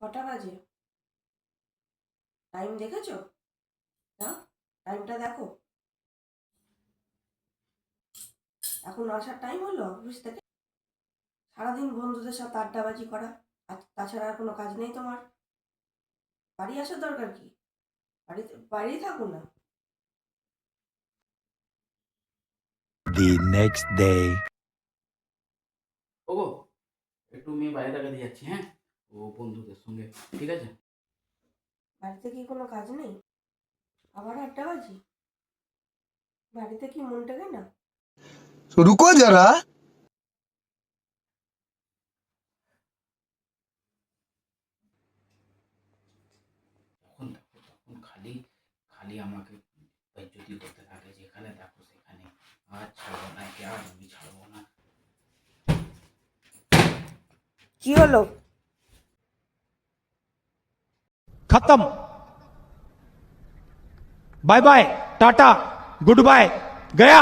কটা বাজে? টাইম দেখেছো? না, টাইমটা দেখো। এখন আসার টাইম হলো অফিস থেকে? সারাদিন বন্ধুদের সাথে আড্ডাবাজি করা, আর তাছাড়া আর কোনো কাজ নেই তোমার? বাড়ি আসার দরকার কি? বাড়িই থাকো না? The next day. ওগো, একটু মেয়ে বাইরে টাকা দিয়ে যাচ্ছি, হ্যাঁ? ও বন্ধুদের সঙ্গে, ঠিক আছে? বাড়িতে কি কোনো কাজ নেই? আবার আড্ডাবাজি? বাড়িতে কি মন টেকে না? रुको जरा। তখন খালি খালি আমাকে বেজ্জতি করতে থাকে, যেখানে দেখো সেখানে। আর ছাড়বো না, একে আর আমি ছাড়বো না। কি হলো? खत्म। Bye bye, tata, goodbye, गया।